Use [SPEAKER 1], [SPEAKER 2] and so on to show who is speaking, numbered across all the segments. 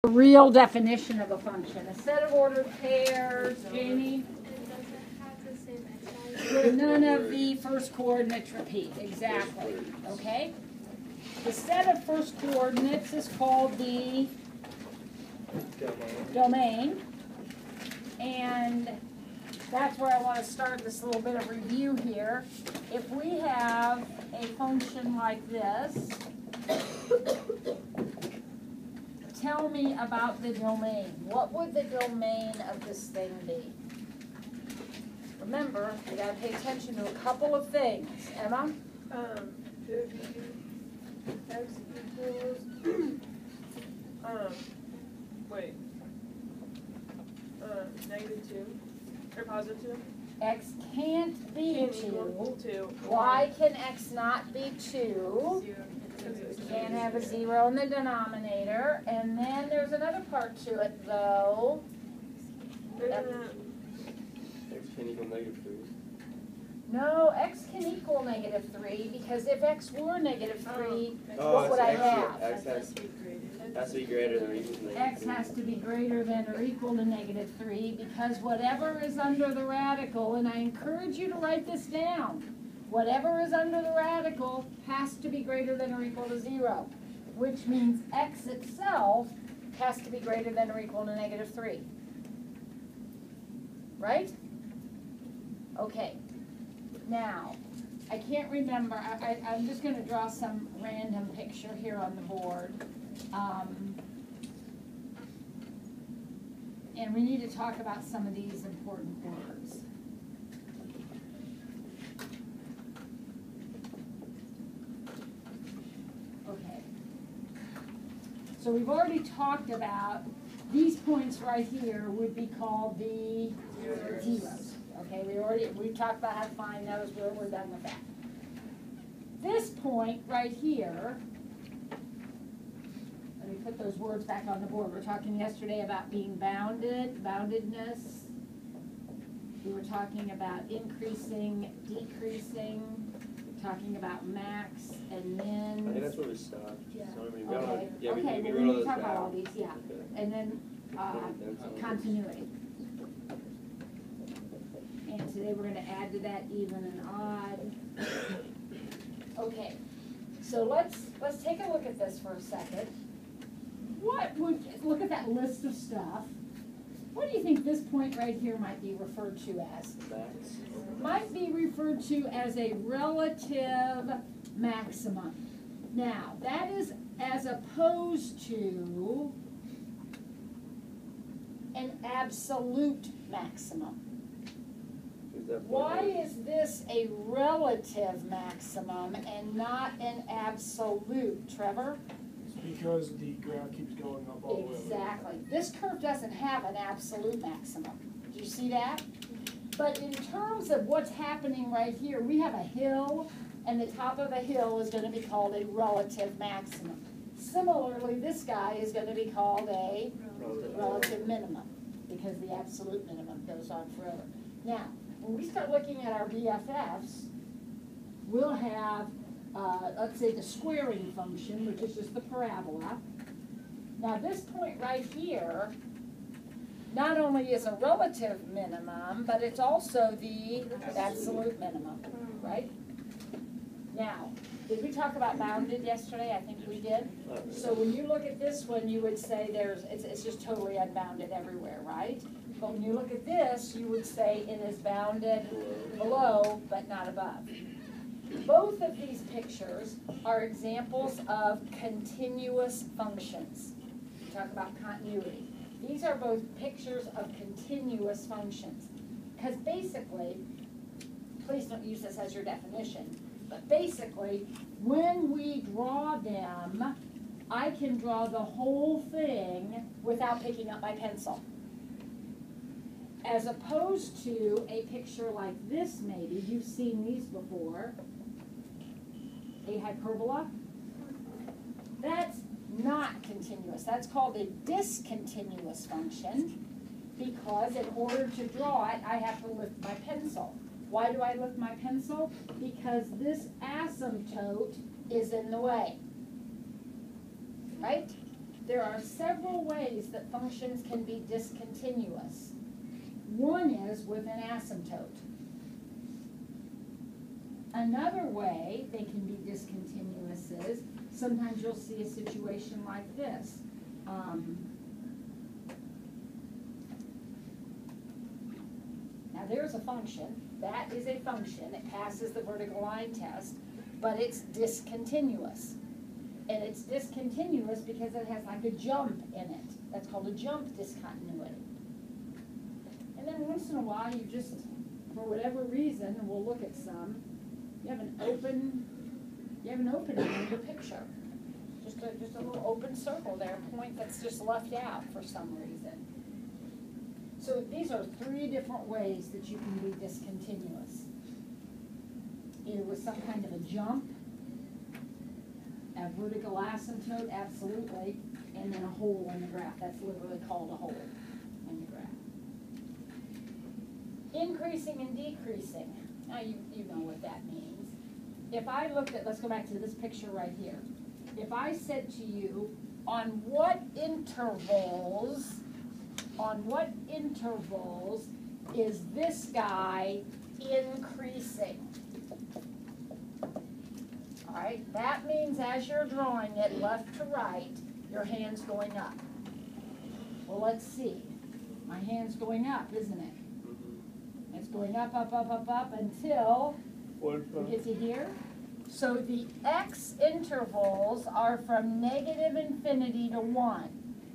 [SPEAKER 1] Real definition of a function. A set of ordered pairs, Jamie, where none of the first coordinates repeat. Exactly. Okay? The set of first coordinates is called the domain. And that's where I want to start this little bit of review here. If we have a function like this, tell me about the domain. What would the domain of this thing be? Remember, you got to pay attention to a couple of things. Emma?
[SPEAKER 2] Should be x equals, -2 or +2.
[SPEAKER 1] X can't be
[SPEAKER 2] Can't
[SPEAKER 1] 2.
[SPEAKER 2] equal 2.
[SPEAKER 1] Why can x not be 2?
[SPEAKER 2] 0.
[SPEAKER 1] Can't have a 0 in the denominator. And then there's another part to it, though.
[SPEAKER 3] X can equal -3.
[SPEAKER 1] No, x can equal -3 because if x were -3, what would I have?
[SPEAKER 3] X has to be greater than or equal to -3.
[SPEAKER 1] X has to be greater than or equal to -3 because whatever is under the radical, and I encourage you to write this down, whatever is under the radical has to be greater than or equal to 0, which means x itself has to be greater than or equal to -3. Right? Okay. Now, I can't remember. I'm just going to draw some random picture here on the board. And we need to talk about some of these important words. Okay. So we've already talked about these points right here would be called the zeros. Okay, we talked about how to find those. We're done with that. This point right here, let me put those words back on the board. We were talking yesterday about being bounded, boundedness. We were talking about increasing, decreasing, talking about max and min.
[SPEAKER 3] I think that's where we stopped.
[SPEAKER 1] Yeah.
[SPEAKER 3] So, I mean,
[SPEAKER 1] Okay,
[SPEAKER 3] we
[SPEAKER 1] okay,
[SPEAKER 3] we
[SPEAKER 1] well,
[SPEAKER 3] wrote
[SPEAKER 1] we
[SPEAKER 3] all
[SPEAKER 1] need to
[SPEAKER 3] those
[SPEAKER 1] talk about all
[SPEAKER 3] down.
[SPEAKER 1] these, yeah.
[SPEAKER 3] Okay.
[SPEAKER 1] And then continuity. And today we're going to add to that even and odd. Okay, so let's take a look at this for a second. Look at that list of stuff. What do you think this point right here might be referred to as?
[SPEAKER 3] Max.
[SPEAKER 1] Might be referred to as a relative maximum. Now, that is as opposed to an absolute maximum. Why is this a relative maximum and not an absolute, Trevor?
[SPEAKER 4] Because the graph keeps going up all the way.
[SPEAKER 1] Exactly. This curve doesn't have an absolute maximum. Do you see that? But in terms of what's happening right here, we have a hill, and the top of a hill is going to be called a relative maximum. Similarly, this guy is going to be called a relative minimum, because the absolute minimum goes on forever. Now, when we start looking at our BFFs, we'll have, let's say, the squaring function, which is just the parabola. Now, this point right here not only is a relative minimum, but it's also the absolute minimum, right? Now, did we talk about bounded yesterday? I think we did. So when you look at this one, you would say it's just totally unbounded everywhere, right? But when you look at this, you would say it is bounded below, but not above. Both of these pictures are examples of continuous functions. We talk about continuity. These are both pictures of continuous functions. Because basically, please don't use this as your definition, but basically, when we draw them, I can draw the whole thing without picking up my pencil. As opposed to a picture like this, maybe, you've seen these before, a hyperbola. That's not continuous. That's called a discontinuous function because in order to draw it, I have to lift my pencil. Why do I lift my pencil? Because this asymptote is in the way. Right? there are several ways that functions can be discontinuous. One is with an asymptote. Another way they can be discontinuous is, sometimes you'll see a situation like this. Now there's a function, that is a function, it passes the vertical line test, but it's discontinuous. And it's discontinuous because it has like a jump in it. That's called a jump discontinuity. And then once in a while you just, for whatever reason, and we'll look at some, you have an opening in your picture. Just a little open circle there, a point that's just left out for some reason. So these are three different ways that you can be discontinuous. Either with some kind of a jump, a vertical asymptote, absolutely, and then a hole in the graph. That's literally called a hole in the graph. Increasing and decreasing. Now you know what that means. If I looked at, let's go back to this picture right here. If I said to you, on what intervals is this guy increasing? All right, that means as you're drawing it left to right, your hand's going up. Well, let's see. My hand's going up, isn't it? It's going up, up, up, up, up until we get to here. So the x intervals are from negative infinity to 1.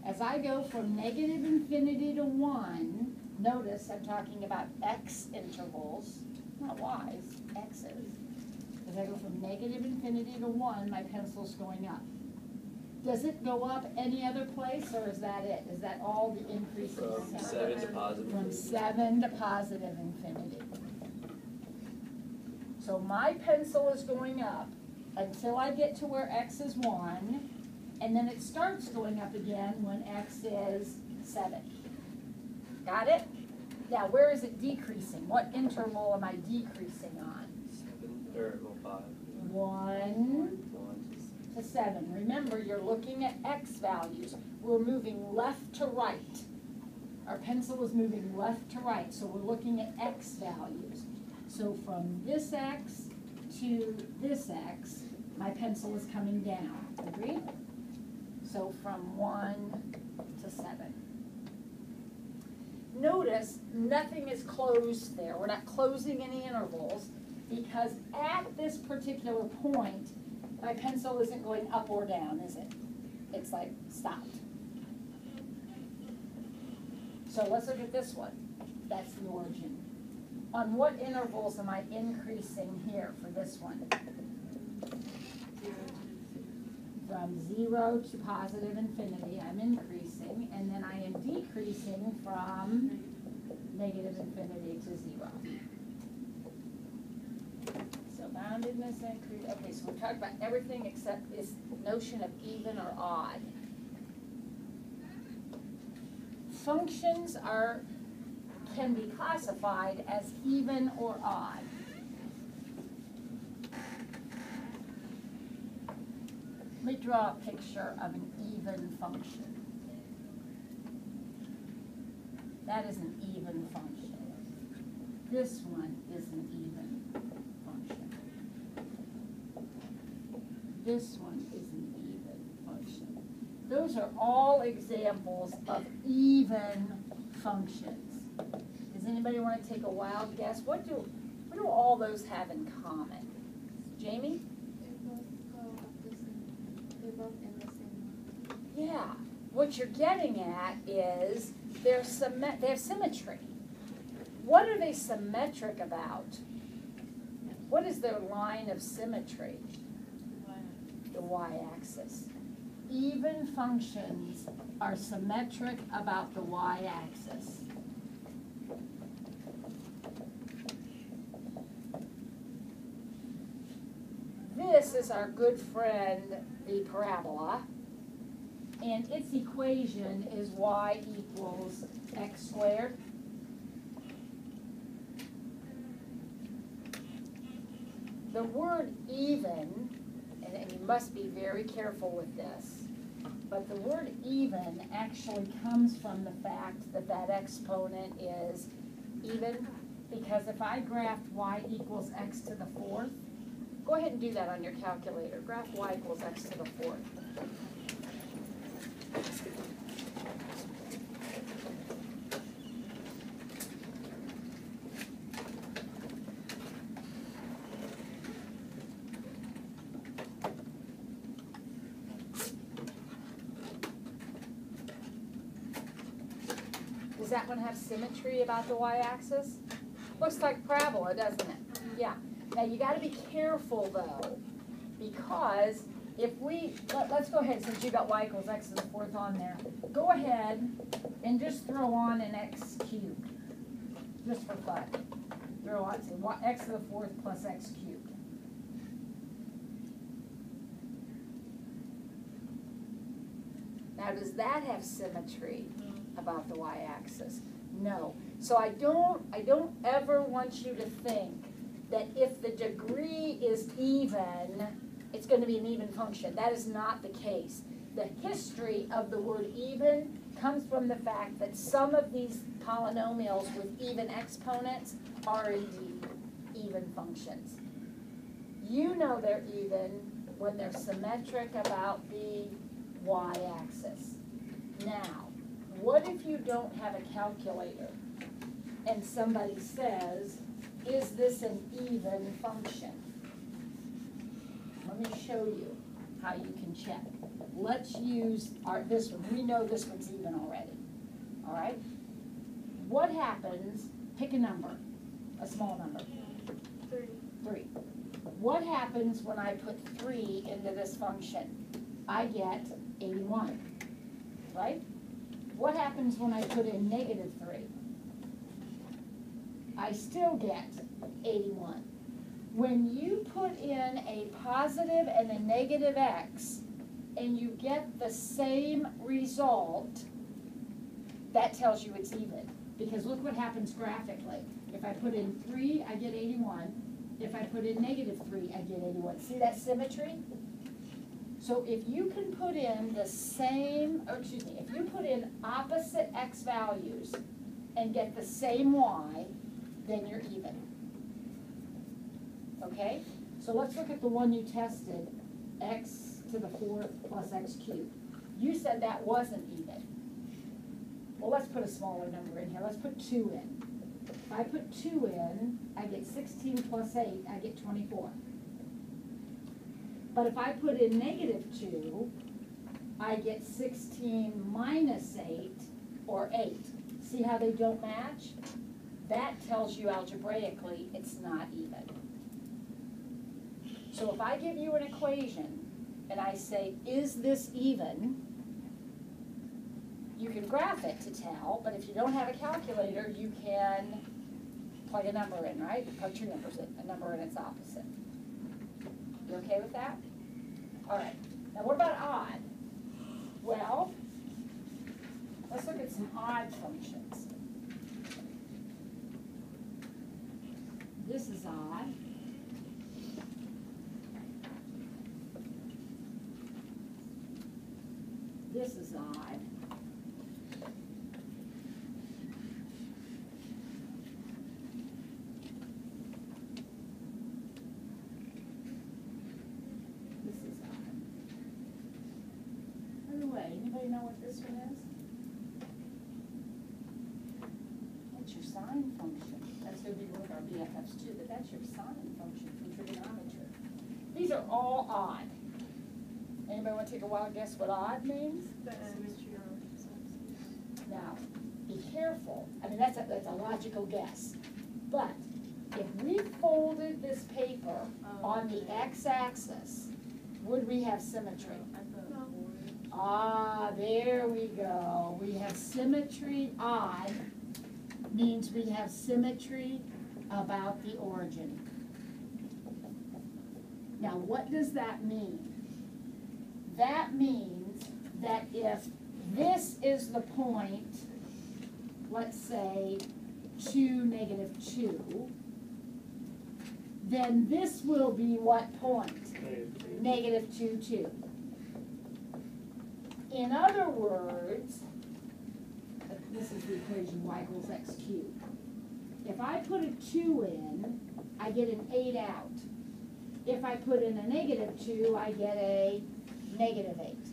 [SPEAKER 1] As I go from negative infinity to 1, notice I'm talking about x intervals, not y's, x's. As I go from negative infinity to 1, my pencil's going up. Does it go up any other place, or is that it? Is that all the increasing?
[SPEAKER 3] From 7 to positive.
[SPEAKER 1] From 7 to positive infinity. So my pencil is going up until I get to where x is 1, and then it starts going up again when x is 7. Got it? Now, where is it decreasing? What interval am I decreasing on?
[SPEAKER 3] 5.
[SPEAKER 1] 1 to 7. Remember, you're looking at x values. We're moving left to right. Our pencil is moving left to right, so we're looking at x values. So from this x to this x, my pencil is coming down. Agreed? So from 1 to 7. Notice nothing is closed there. We're not closing any intervals because at this particular point, my pencil isn't going up or down, is it? It's like stopped. So let's look at this one. That's the origin. On what intervals am I increasing here for this one? From 0 to positive infinity, I'm increasing, and then I am decreasing from negative infinity to 0. So boundedness increase. Okay, so we're talking about everything except this notion of even or odd. Functions can be classified as even or odd. Let me draw a picture of an even function. That is an even function. This one is an even function. This one is an even function. Those are all examples of even functions. Does anybody want to take a wild guess? What do all those have in common? Jamie?
[SPEAKER 5] They're both in the same line.
[SPEAKER 1] Yeah. What you're getting at is they have symmetry. What are they symmetric about? What is their line of symmetry? The y-axis. Even functions are symmetric about the y-axis. This is our good friend, the parabola, and its equation is y equals x squared. The word even, and you must be very careful with this, But the word even actually comes from the fact that that exponent is even, because if I graphed y equals x to the fourth, go ahead and do that on your calculator. Graph y equals x to the fourth. Does that one have symmetry about the y-axis? Looks like parabola, doesn't it? Yeah. Now you got to be careful though, because if we, let's go ahead, since you got y equals x to the fourth on there, go ahead and just throw on an x cubed, just for fun. Throw on, say, x to the fourth plus x cubed. Now does that have symmetry about the y-axis? No. So I don't ever want you to think that if the degree is even, it's going to be an even function. That is not the case. The history of the word even comes from the fact that some of these polynomials with even exponents are indeed even functions. You know they're even when they're symmetric about the y-axis. Now, what if you don't have a calculator and somebody says, is this an even function? Let me show you how you can check. Let's use this one. We know this one's even already. All right? What happens, pick a number, a small number. 3. What happens when I put 3 into this function? I get 81, right? What happens when I put in negative 3? I still get 81. When you put in a positive and a negative x, and you get the same result, that tells you it's even. Because look what happens graphically. If I put in 3, I get 81. If I put in negative 3, I get 81. See that symmetry? So if you can put in the same, if you put in opposite x values and get the same y, then you're even. Okay? So let's look at the one you tested, x to the fourth plus x cubed. You said that wasn't even. Well, let's put a smaller number in here. Let's put 2 in. If I put 2 in, I get 16 plus 8, I get 24. But if I put in negative 2, I get 16 minus 8, or 8. See how they don't match? That tells you algebraically it's not even. So if I give you an equation and I say, is this even? You can graph it to tell, but if you don't have a calculator, you can plug a number in, right? Plug 2 numbers in, a number and its opposite. You okay with that? All right. Now what about odd? Well, let's look at some odd functions. This is odd. This is odd. This is odd. By the way, anybody know what this one is? That's your sine function. That's going to be one of our BFFs too, but that's your sine function from trigonometry. These are all odd. Anybody want to take a wild guess what odd means?
[SPEAKER 2] The symmetry on
[SPEAKER 1] Now, be careful. I mean, that's a logical guess. But if we folded this paper on the x-axis, would we have symmetry? Ah, there we go. We have symmetry. Odd means we have symmetry about the origin. Now, what does that mean? That means that if this is the point, let's say 2, negative 2, then this will be what point? Negative 2, 2. In other words, this is the equation y equals x cubed. If I put a 2 in, I get an 8 out. If I put in a -2, I get a -8.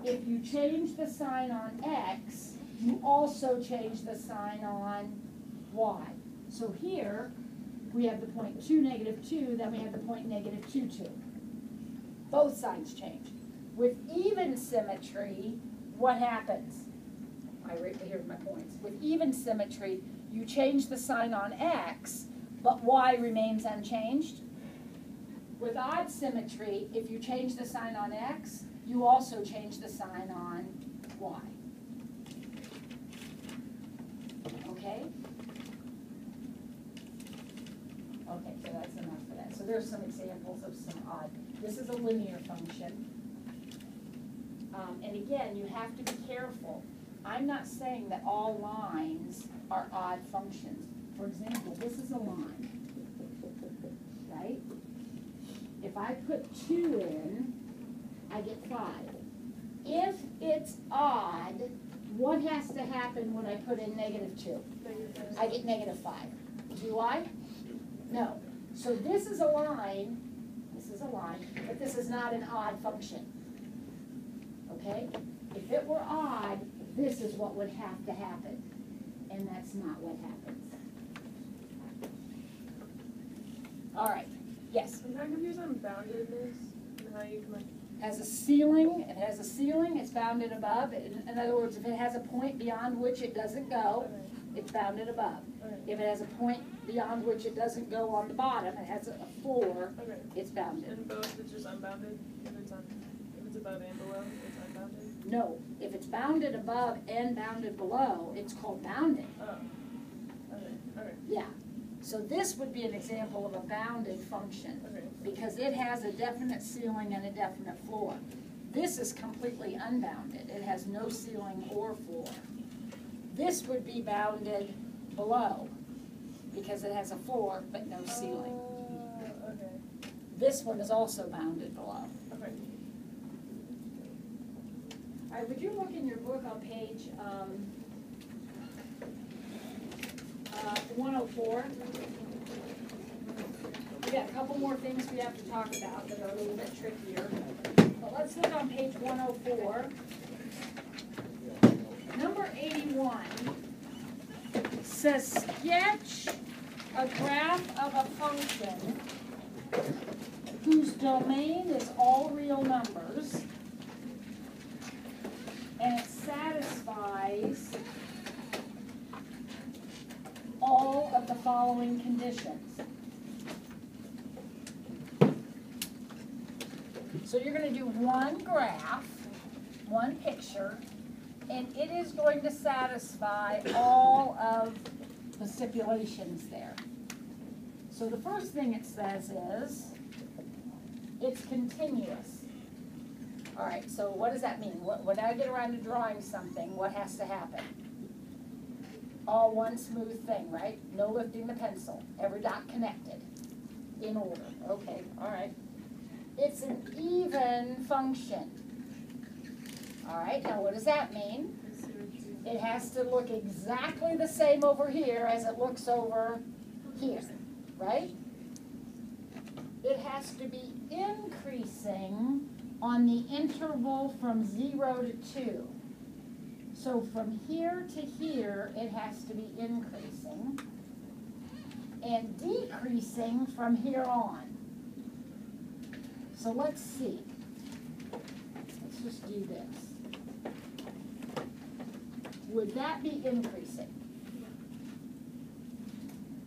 [SPEAKER 1] If you change the sign on x, you also change the sign on y. So here, we have the point 2, -2, then we have the point -2, 2. Both signs change. With even symmetry, what happens? Here's my points. With even symmetry, you change the sign on x, but y remains unchanged. With odd symmetry, if you change the sign on x, you also change the sign on y. Okay? Okay, so that's enough for that. So there's some examples of some odd. This is a linear function. And again, you have to be careful. I'm not saying that all lines are odd functions. For example, this is a line, right? If I put 2 in, I get 5. If it's odd, what has to happen when I put in -2? I get -5. Do I? No. So this is a line, but this is not an odd function. Okay? If it were odd, this is what would have to happen, and that's not what happens. All right, yes?
[SPEAKER 2] I'm kind of confused on boundedness and how you can like.
[SPEAKER 1] Has a ceiling, it has a ceiling, it's bounded above. In other words, if it has a point beyond which it doesn't go, it's bounded above.
[SPEAKER 2] Okay.
[SPEAKER 1] If it has a point beyond which it doesn't go on the bottom, it has a floor,
[SPEAKER 2] Okay.
[SPEAKER 1] it's bounded.
[SPEAKER 2] And both, it's just unbounded. If it's above and below, it's unbounded.
[SPEAKER 1] No, if it's bounded above and bounded below, it's called bounding.
[SPEAKER 2] Oh. Okay. Okay.
[SPEAKER 1] Yeah. So this would be an example of a bounded function
[SPEAKER 2] Okay.
[SPEAKER 1] because it has a definite ceiling and a definite floor. This is completely unbounded. It has no ceiling or floor. This would be bounded below because it has a floor but no ceiling.
[SPEAKER 2] Okay.
[SPEAKER 1] This one is also bounded below.
[SPEAKER 2] Okay.
[SPEAKER 1] All right, would you look in your book on page 104? We got a couple more things we have to talk about that are a little bit trickier. But let's look on page 104. Number 81 says sketch a graph of a function whose domain is all real numbers and it satisfies all of the following conditions. So you're going to do one graph, one picture, and it is going to satisfy all of the stipulations there. So the first thing it says is it's continuous. All right, so what does that mean? When I get around to drawing something, what has to happen? All one smooth thing, right? No lifting the pencil. Every dot connected. In order. Okay, all right. It's an even function. All right, now what does that mean? It has to look exactly the same over here as it looks over here, right? It has to be increasing on the interval from 0 to 2. So from here to here, it has to be increasing and decreasing from here on. So let's see. Let's just do this. Would that be increasing?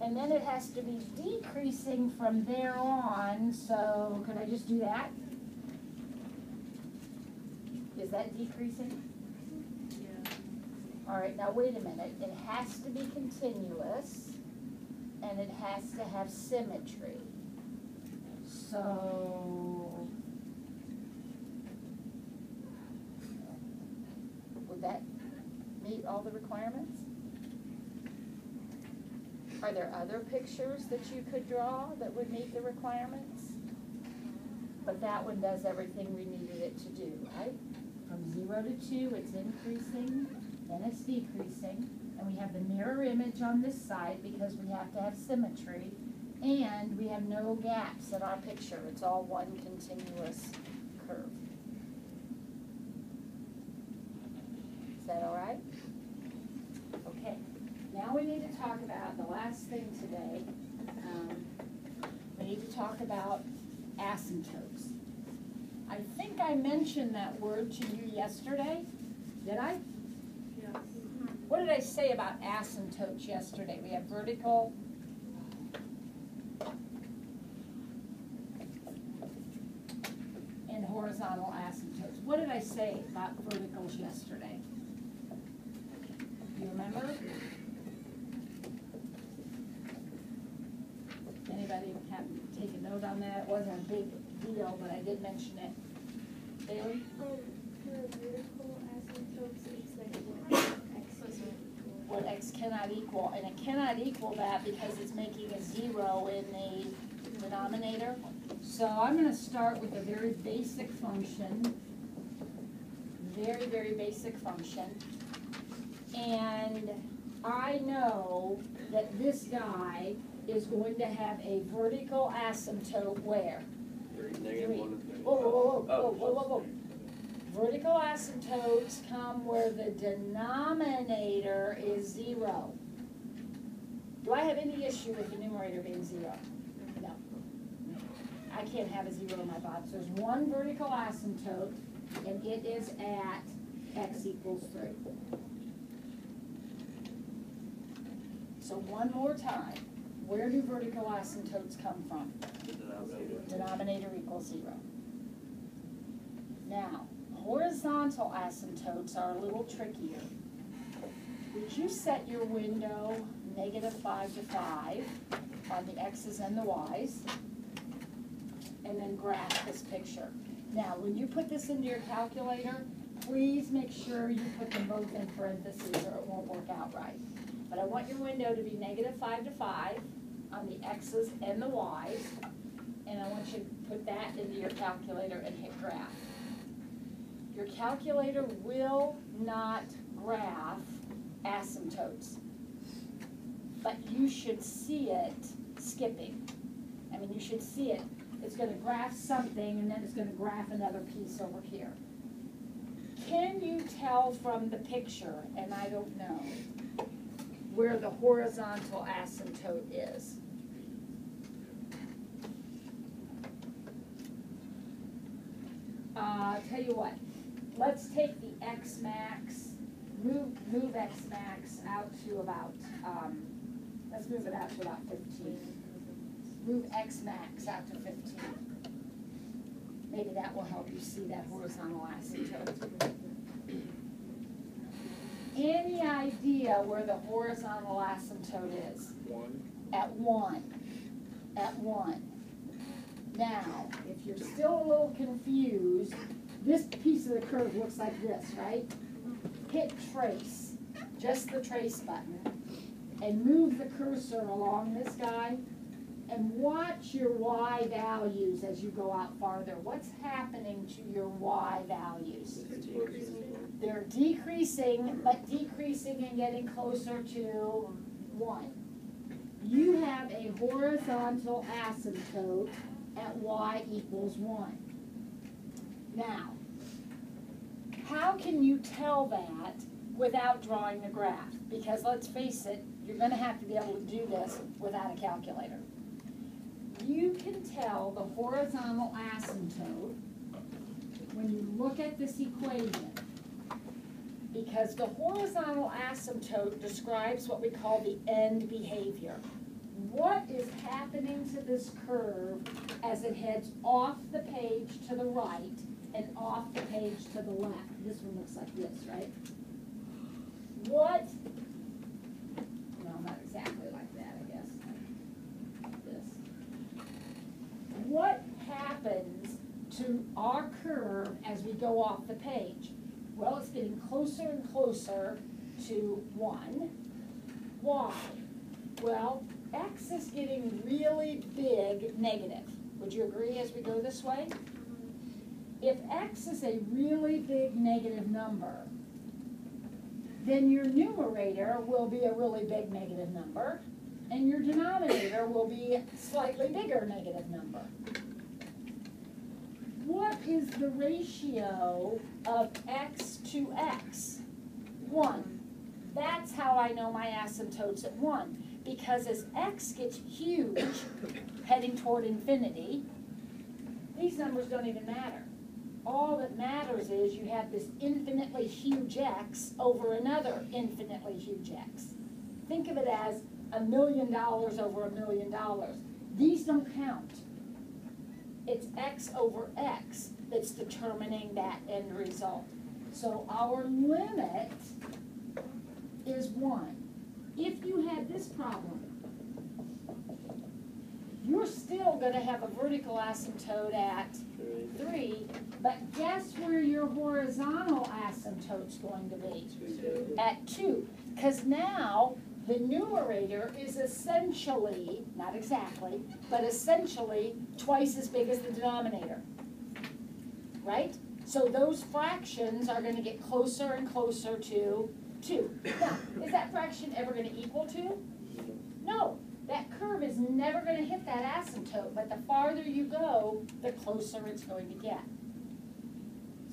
[SPEAKER 1] And then it has to be decreasing from there on, so could I just do that? Is that decreasing?
[SPEAKER 2] Yeah.
[SPEAKER 1] All right, now wait a minute. It has to be continuous, and it has to have symmetry. So, would that meet all the requirements? Are there other pictures that you could draw that would meet the requirements? But that one does everything we needed it to do, right? From 0 to 2, it's increasing, then it's decreasing. And we have the mirror image on this side because we have to have symmetry. And we have no gaps in our picture. It's all one continuous curve. Is that all right? Okay. Now we need to talk about the last thing today. We need to talk about asymptotes. I think I mentioned that word to you yesterday. Did I?
[SPEAKER 2] Yes.
[SPEAKER 1] What did I say about asymptotes yesterday? We have vertical and horizontal asymptotes. What did I say about verticals yesterday? Do you remember? Anybody have take a note on that? It wasn't a big deal, but I did mention it. Bailey?
[SPEAKER 5] For vertical asymptotes, it's like what x is equal.
[SPEAKER 1] What x cannot equal, and it cannot equal that because it's making a 0 in the denominator. So I'm going to start with a very basic function, very, very basic function, and I know that this guy is going to have a vertical asymptote where?
[SPEAKER 3] Negative 1 and 3.
[SPEAKER 1] Whoa, whoa, whoa, whoa, whoa, whoa, whoa. Vertical asymptotes come where the denominator is 0. Do I have any issue with the numerator being 0? No. I can't have a 0 in my box. There's one vertical asymptote, and it is at x equals 3. So one more time. Where do vertical asymptotes come from? Denominator equals 0. Now, horizontal asymptotes are a little trickier. Would you set your window -5 to 5 on the x's and the y's, and then graph this picture? Now, when you put this into your calculator, please make sure you put them both in parentheses or it won't work out right. But I want your window to be -5 to 5 on the x's and the y's, and I want you to put that into your calculator and hit graph. Your calculator will not graph asymptotes, but you should see it skipping. I mean, you should see it. It's going to graph something, and then it's going to graph another piece over here. Can you tell from the picture, and I don't know, where the horizontal asymptote is? Tell you what, let's take the x max, move x max out to about, let's move it out to about 15. Move x max out to 15. Maybe that will help you see that horizontal asymptote. Any idea where the horizontal asymptote is?
[SPEAKER 4] 1.
[SPEAKER 1] At 1. At 1. Now, if you're still a little confused, this piece of the curve looks like this, right? Hit trace, just the trace button, and move the cursor along this guy, and watch your y values as you go out farther. What's happening to your y values? They're decreasing, but decreasing and getting closer to 1. You have a horizontal asymptote at y equals 1. Now, how can you tell that without drawing the graph? Because let's face it, you're going to have to be able to do this without a calculator. You can tell the horizontal asymptote when you look at this equation, because the horizontal asymptote describes what we call the end behavior. What is happening to this curve as it heads off the page to the right and off the page to the left? This one looks like this, right? What? No, not exactly like that, I guess. Like this. What happens to our curve as we go off the page? Well, it's getting closer and closer to 1. Why? Well, x is getting really big negative. Would you agree as we go this way? if x is a really big negative number, then your numerator will be a really big negative number, and your denominator will be a slightly bigger negative number. What is the ratio of x to x? 1. That's how I know my asymptote's at 1. Because as x gets huge, heading toward infinity, these numbers don't even matter. All that matters is you have this infinitely huge x over another infinitely huge x. Think of it as $1 million over $1 million. These don't count. It's x over x that's determining that end result. So our limit is 1. If you had this problem, you're still going to have a vertical asymptote at 3, but guess where your horizontal asymptote's going to be?
[SPEAKER 3] 2.
[SPEAKER 1] At 2. Because now the numerator is essentially, not exactly, but essentially twice as big as the denominator. Right? So those fractions are going to get closer and closer to 2. Now, is that fraction ever going to equal 2? No. That curve is never going to hit that asymptote, but the farther you go, the closer it's going to get.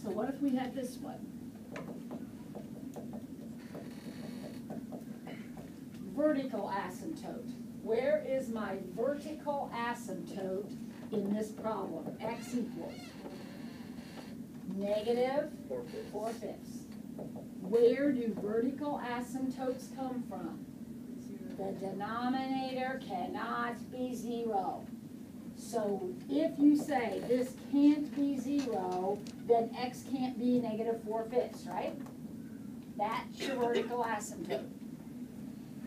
[SPEAKER 1] So what if we had this one? Vertical asymptote. Where is my vertical asymptote in this problem? X equals negative 4/5. Where do vertical asymptotes come from? The denominator cannot be 0. So if you say this can't be 0, then x can't be negative 4/5, right? That's your vertical asymptote.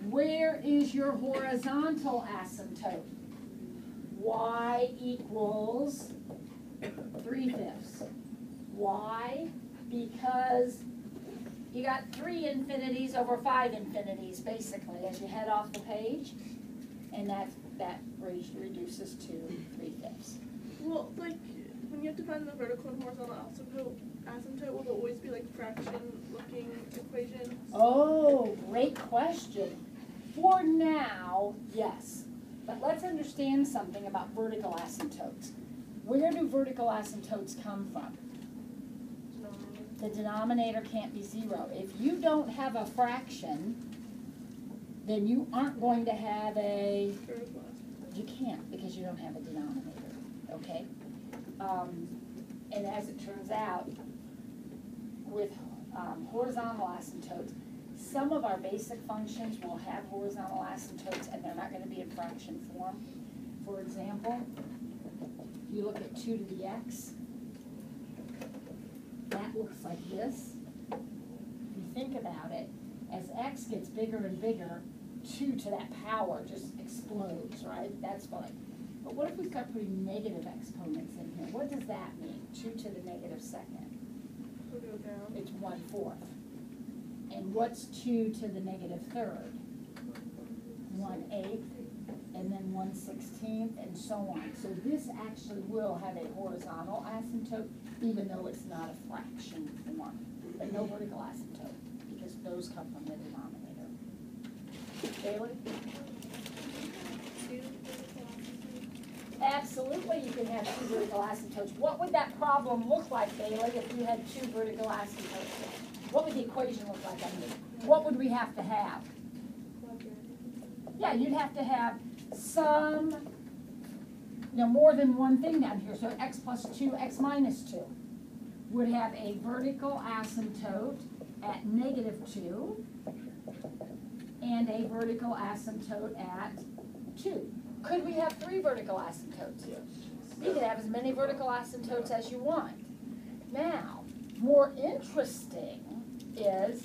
[SPEAKER 1] Where is your horizontal asymptote? Y equals 3/5. Why? Because you got 3 infinities over 5 infinities, basically, as you head off the page, and that reduces to 3/5.
[SPEAKER 2] Well, like, when you have to find the vertical and horizontal asymptote, will it always be like fraction-looking equations?
[SPEAKER 1] Oh, great question. For now, yes. But let's understand something about vertical asymptotes. Where do vertical asymptotes come from? The denominator can't be 0. If you don't have a fraction, then you aren't going to have a, you can't because you don't have a denominator, okay? And as it turns out, with horizontal asymptotes, some of our basic functions will have horizontal asymptotes and they're not going to be in fraction form. For example, you look at 2 to the x, that looks like this. If you think about it, as x gets bigger and bigger, 2 to that power just explodes, right? That's fine. But what if we start putting negative exponents in here? What does that mean? 2 to the negative second.
[SPEAKER 2] We'll go down.
[SPEAKER 1] It's 1/4. And what's 2 to the negative third? 1/8, and then 1/16, and so on. So this actually will have a horizontal asymptote, even though it's not a fraction form, but no vertical asymptote, because those come from the denominator. Bailey? Absolutely, you can have 2 vertical asymptotes. What would that problem look like, Bailey, if you had 2 vertical asymptotes? What would the equation look like? I mean, what would we have to have? Yeah, you'd have to have some, more than one thing down here. So x plus 2, x minus 2 would have a vertical asymptote at negative 2 and a vertical asymptote at 2. Could we have 3 vertical asymptotes?
[SPEAKER 3] Yes.
[SPEAKER 1] You can have as many vertical asymptotes as you want. Now, more interesting is,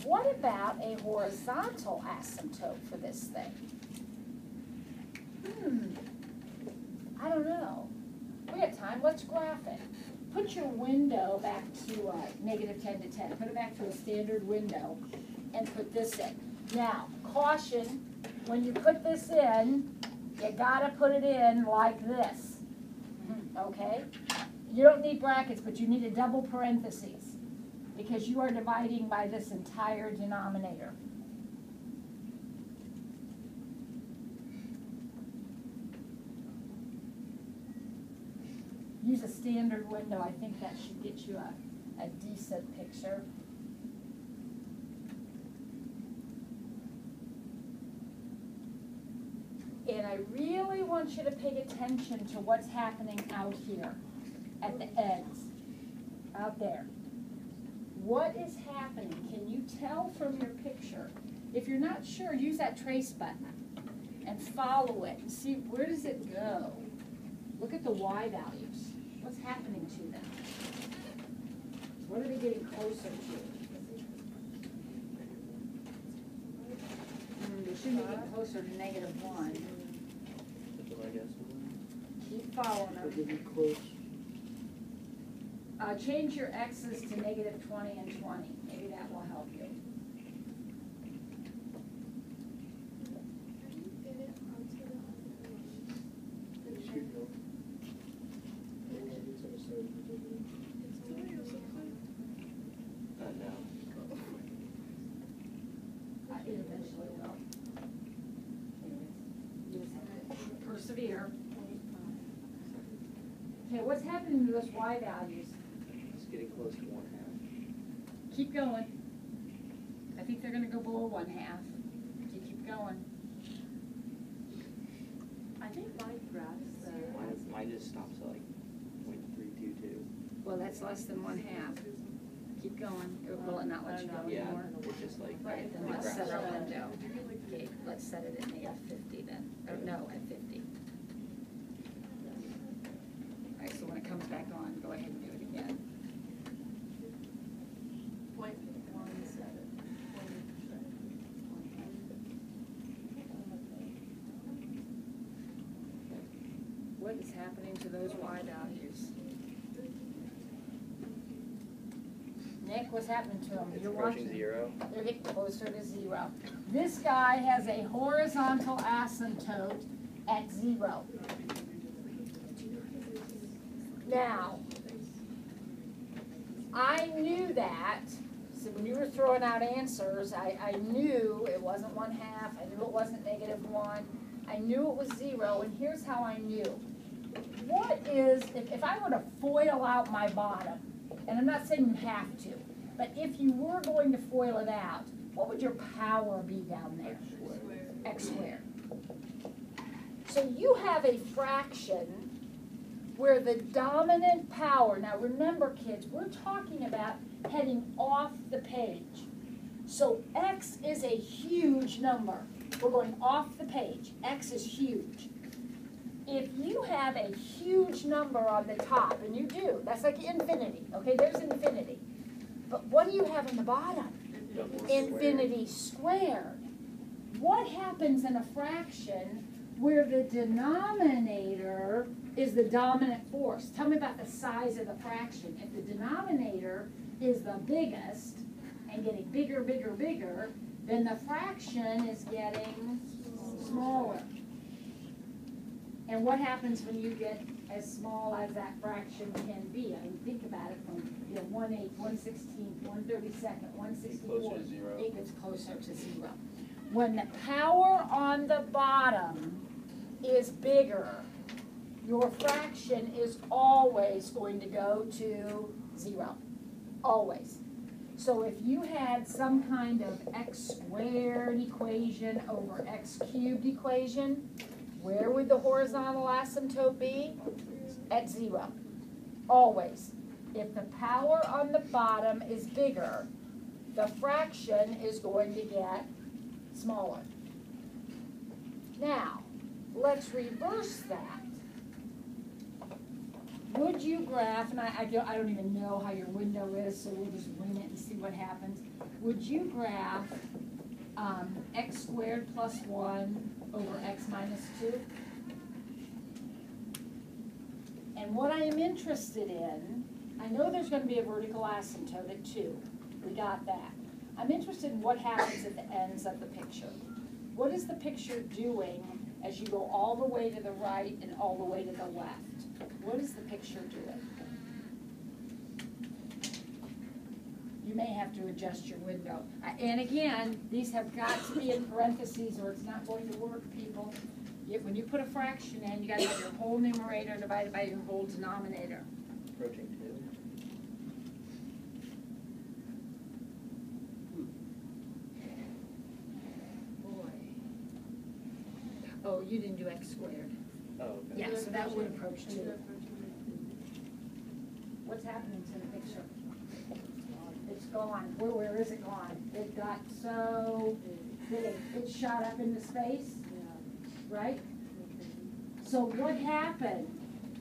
[SPEAKER 1] what about a horizontal asymptote for this thing? I don't know. We got time, let's graph it. Put your window back to negative 10 to 10. Put it back to a standard window and put this in. Now, caution, when you put this in, you gotta put it in like this, okay? You don't need brackets, but you need a double parentheses, because you are dividing by this entire denominator. Use a standard window, I think that should get you a decent picture. And I really want you to pay attention to what's happening out here at the ends, out there. What is happening? Can you tell from your picture? If you're not sure, use that trace button and follow it and see where does it go. Look at the Y values. What's happening to them? What are they getting closer to? They should be getting closer to -1. Keep following them.
[SPEAKER 4] They'll be close.
[SPEAKER 1] Change your X's to -20 and 20. Maybe that will help you.
[SPEAKER 4] Keep going.
[SPEAKER 3] Not now.
[SPEAKER 1] It eventually will. Just persevere. Okay, what's happening to those Y values?
[SPEAKER 3] It's getting close to 1/2.
[SPEAKER 1] Keep going. I think they're gonna go below 1/2. You keep going.
[SPEAKER 6] I think my graphs,
[SPEAKER 3] Mine just stops at like 0.322.
[SPEAKER 1] Well, that's less than 1/2. Keep going. Or will it not let you go
[SPEAKER 3] Yeah,
[SPEAKER 1] anymore?
[SPEAKER 3] it's just like.
[SPEAKER 1] Right, then
[SPEAKER 3] the
[SPEAKER 1] let's
[SPEAKER 3] graphs
[SPEAKER 1] set our
[SPEAKER 3] are-
[SPEAKER 1] window. Okay, let's set it at -50 then. Or no, at 50. All right, so when it comes back on, go ahead and do it again.
[SPEAKER 6] 0.17.
[SPEAKER 1] What is happening to those Y values? Nick, what's happening to them?
[SPEAKER 3] It's
[SPEAKER 1] You're
[SPEAKER 3] approaching
[SPEAKER 1] watching.
[SPEAKER 3] 0.
[SPEAKER 1] They're getting closer to 0. This guy has a horizontal asymptote at 0. Now, I knew that, so when you were throwing out answers, I knew it wasn't 1/2, I knew it wasn't -1, I knew it was 0, and here's how I knew. What is, if I were to FOIL out my bottom, and I'm not saying you have to, but if you were going to FOIL it out, what would your power be down there? X squared. So you have a fraction where the dominant power, now remember kids, we're talking about heading off the page. So X is a huge number. We're going off the page. X is huge. If you have a huge number on the top, and you do, that's like infinity, okay, there's infinity. But what do you have in the bottom? Infinity squared. What happens in a fraction where the denominator is the dominant force? Tell me about the size of the fraction. If the denominator is the biggest and getting bigger, bigger, bigger, then the fraction is getting smaller. And what happens when you get as small as that fraction can be? I mean, think about it from 1/8, 1/16, 1/32, 1/64.
[SPEAKER 3] Closer to 0.
[SPEAKER 1] It gets closer to 0. When the power on the bottom is bigger, your fraction is always going to go to 0. Always. So if you had some kind of x squared equation over x cubed equation, where would the horizontal asymptote be? At 0. Always. If the power on the bottom is bigger, the fraction is going to get smaller. Now, let's reverse that. Would you graph, and I don't even know how your window is, so we'll just wing it and see what happens. Would you graph x squared plus 1 over x minus 2? And what I am interested in, I know there's going to be a vertical asymptote at 2. We got that. I'm interested in what happens at the ends of the picture. What is the picture doing as you go all the way to the right and all the way to the left? What is the picture doing? may have to adjust your window. And again, these have got to be in parentheses or it's not going to work, people. When you put a fraction in, you gotta have your whole numerator divided by your whole denominator.
[SPEAKER 3] Approaching 2.
[SPEAKER 1] Boy. Oh, you didn't do x squared.
[SPEAKER 3] Oh, okay.
[SPEAKER 1] Yeah, so that would approach 2. What's happening to the picture? It's gone. Where is it gone? It got so big. It shot up into space, right? So what happened?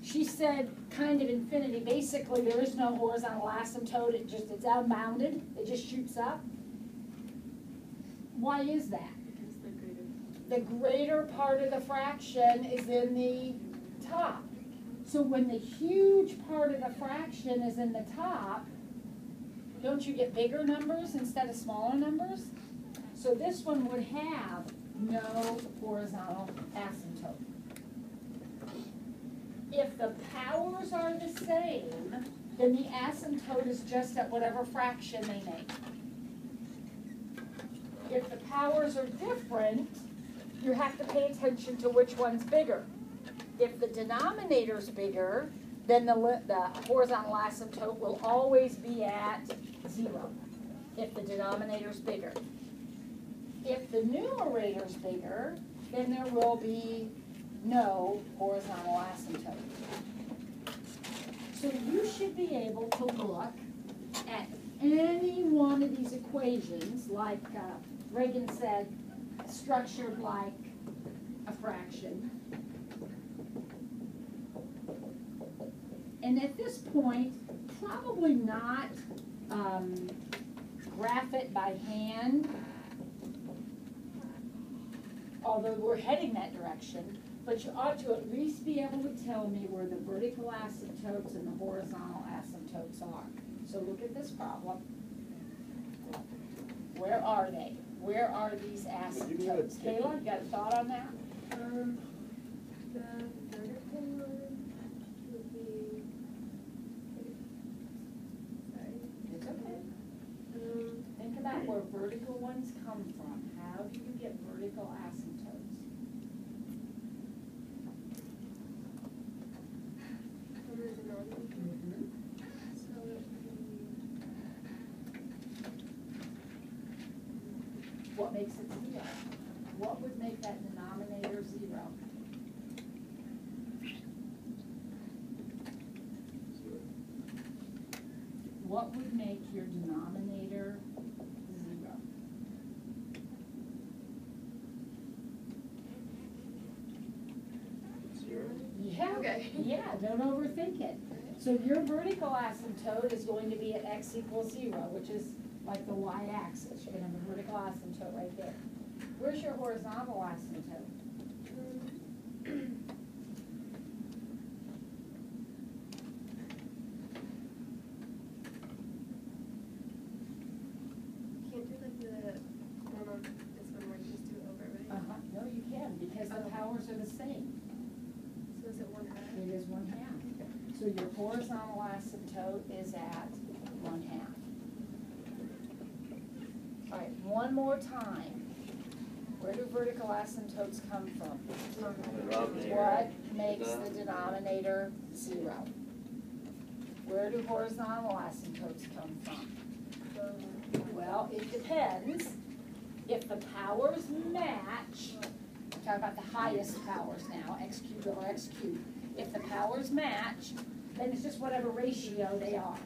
[SPEAKER 1] She said kind of infinity. Basically, there is no horizontal asymptote. It's unbounded. It just shoots up. Why is that?
[SPEAKER 6] Because the greater.
[SPEAKER 1] The greater part of the fraction is in the top. So when the huge part of the fraction is in the top, don't you get bigger numbers instead of smaller numbers? So this one would have no horizontal asymptote. If the powers are the same, then the asymptote is just at whatever fraction they make. If the powers are different, you have to pay attention to which one's bigger. If the denominator's bigger, then the horizontal asymptote will always be at 0, if the denominator's bigger. If the numerator's bigger, then there will be no horizontal asymptote. So you should be able to look at any one of these equations, like Reagan said, structured like a fraction. And at this point, probably not graph it by hand, although we're heading that direction, but you ought to at least be able to tell me where the vertical asymptotes and the horizontal asymptotes are. So look at this problem. Where are they? Where are these asymptotes? Kayla, you got a thought on that?
[SPEAKER 5] The vertical one would be, sorry.
[SPEAKER 1] It's okay. Think about where vertical ones come from. How do you get vertical asymptotes? What makes it 0? What would make that denominator 0? What would make your denominator 0? Yeah,
[SPEAKER 2] Okay.
[SPEAKER 1] yeah, don't overthink it. So your vertical asymptote is going to be at x equals 0, which is like the y-axis. You're going to have a vertical asymptote right there. Where's your horizontal asymptote?
[SPEAKER 5] Can't do like the one on this one where you just do it over, right?
[SPEAKER 1] No, you can, because the powers are the same.
[SPEAKER 5] So is it 1/2?
[SPEAKER 1] It is 1/2. So your horizontal asymptote is at 1/2. All right, one more time. Where do vertical asymptotes come from?
[SPEAKER 3] Denominator.
[SPEAKER 1] What makes the denominator 0? Where do horizontal asymptotes come from? Well, it depends. If the powers match, I'm talking about the highest powers now, x cubed over x cubed. If the powers match, then it's just whatever ratio they are.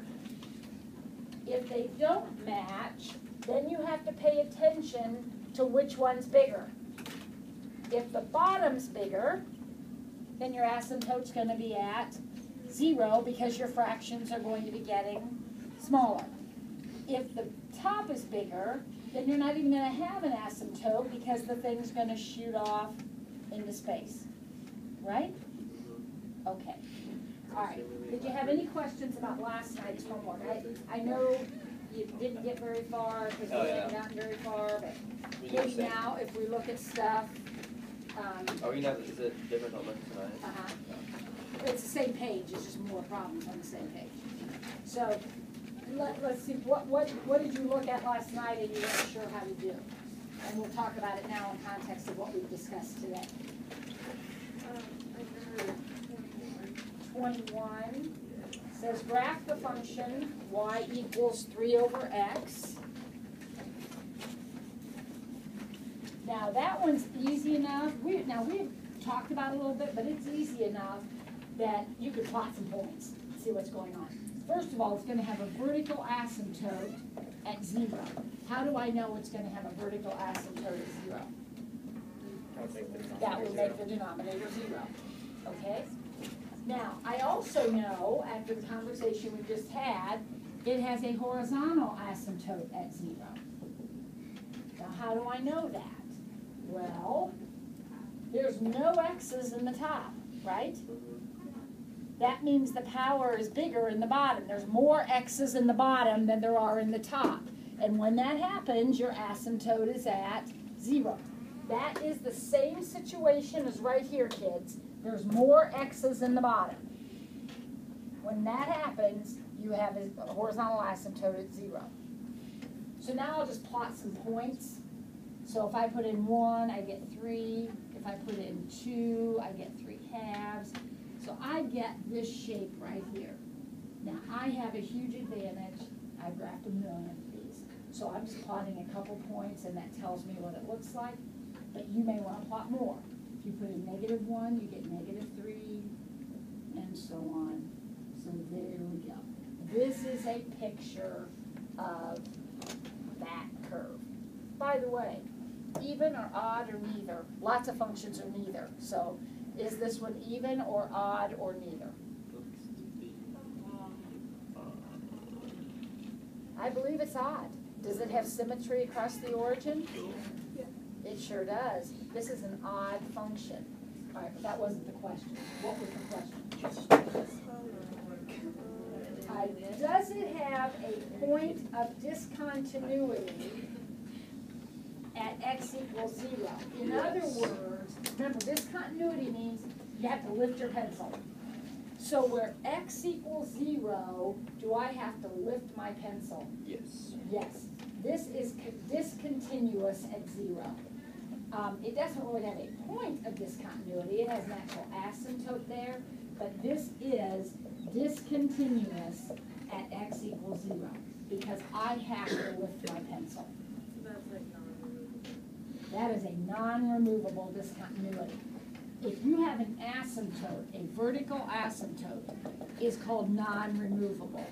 [SPEAKER 1] If they don't match, then you have to pay attention to which one's bigger. If the bottom's bigger, then your asymptote's going to be at 0 because your fractions are going to be getting smaller. If the top is bigger, then you're not even going to have an asymptote because the thing's going to shoot off into space. Right? Okay. All right. Did you have any questions about last night's homework? I know you didn't get very far because you hadn't gotten very far, but maybe now if we look at stuff.
[SPEAKER 3] Are we not, is it different on looking tonight?
[SPEAKER 1] It's the same page, it's just more problems on the same page. So let's see, what did you look at last night and you weren't sure how to do? And we'll talk about it now in context of what we've discussed today.
[SPEAKER 2] Number
[SPEAKER 1] 21 says graph the function y equals 3 over x. Now that one's easy enough. We've talked about it a little bit, but it's easy enough that you could plot some points, see what's going on. First of all, it's going to have a vertical asymptote at 0. How do I know it's going to have a vertical asymptote at 0? That will make the denominator 0. Okay? Now, I also know, after the conversation we just had, it has a horizontal asymptote at 0. Now, how do I know that? Well, there's no x's in the top, right? That means the power is bigger in the bottom. There's more x's in the bottom than there are in the top. And when that happens, your asymptote is at 0. That is the same situation as right here, kids. There's more x's in the bottom. When that happens, you have a horizontal asymptote at 0. So now I'll just plot some points. So if I put in 1, I get 3. If I put in 2, I get 3 halves. So I get this shape right here. Now I have a huge advantage. I've graphed a million of these. So I'm just plotting a couple points and that tells me what it looks like. But you may want to plot more. If you put in -1, you get -3, and so on. So there we go. This is a picture of that curve. By the way, even or odd or neither? Lots of functions are neither. So is this one even or odd or neither? I believe it's odd. Does it have symmetry across the origin?
[SPEAKER 2] Yeah.
[SPEAKER 1] It sure does. This is an odd function. All right, but that wasn't the question. What was the question? Does it have a point of discontinuity at x equals 0? In other words, remember, discontinuity means you have to lift your pencil. So where x equals 0, do I have to lift my pencil?
[SPEAKER 3] Yes.
[SPEAKER 1] Yes. This is discontinuous at 0. It doesn't really have a point of discontinuity. It has an actual asymptote there, but this is discontinuous at x equals 0 because I have to lift my pencil.
[SPEAKER 6] So that's like non-removable.
[SPEAKER 1] That is a non-removable discontinuity. If you have an asymptote, a vertical asymptote is called non-removable.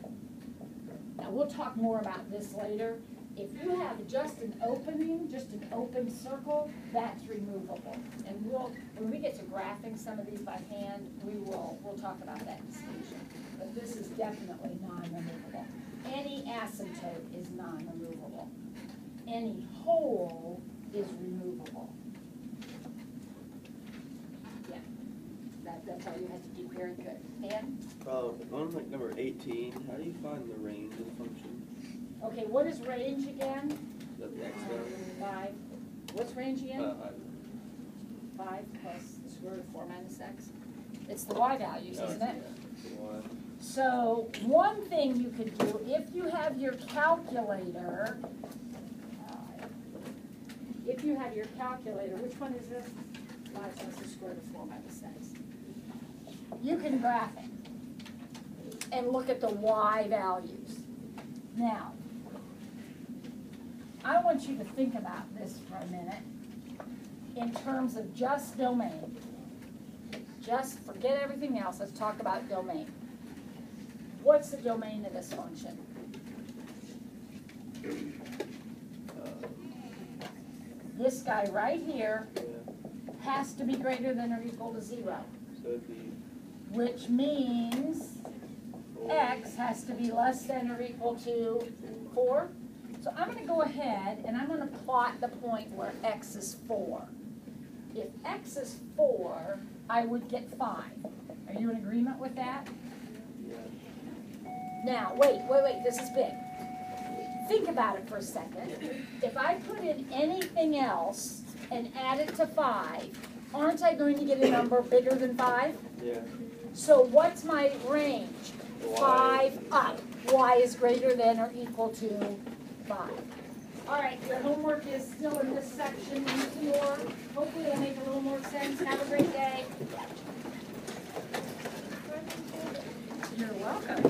[SPEAKER 1] Now we'll talk more about this later. If you have just an opening, just an open circle, that's removable. And when we get to graphing some of these by hand, we'll talk about that distinction. But this is definitely non-removable. Any asymptote is non-removable. Any hole is removable. Yeah, that's all you have to do. Very good. And?
[SPEAKER 3] On like number 18, how do you find the range of the function?
[SPEAKER 1] Okay, what is range again?
[SPEAKER 3] Is that the x value?
[SPEAKER 1] 5. What's range again?
[SPEAKER 3] 5.
[SPEAKER 1] 5 plus the square root of 4 minus x. It's the y values, isn't it?
[SPEAKER 3] Yeah.
[SPEAKER 1] So one thing you could do, if you have your calculator, which one is this? 5 plus the square root of 4 minus x. You can graph it and look at the y values. Now, I want you to think about this for a minute in terms of just domain. Just forget everything else. Let's talk about domain. What's the domain of this function? This guy right here has to be greater than or equal to 0.
[SPEAKER 3] So it'd be
[SPEAKER 1] Which means x has to be less than or equal to 4. So I'm going to go ahead and I'm going to plot the point where x is 4. If x is 4, I would get 5. Are you in agreement with that? Now, wait, this is big. Think about it for a second. If I put in anything else and add it to 5, aren't I going to get a number bigger than 5?
[SPEAKER 3] Yeah.
[SPEAKER 1] So what's my range? 5 up. Y is greater than or equal to 5. All right, your homework is still in this section. Use more. Hopefully it'll make a little more sense. Have a great day.
[SPEAKER 6] You're welcome.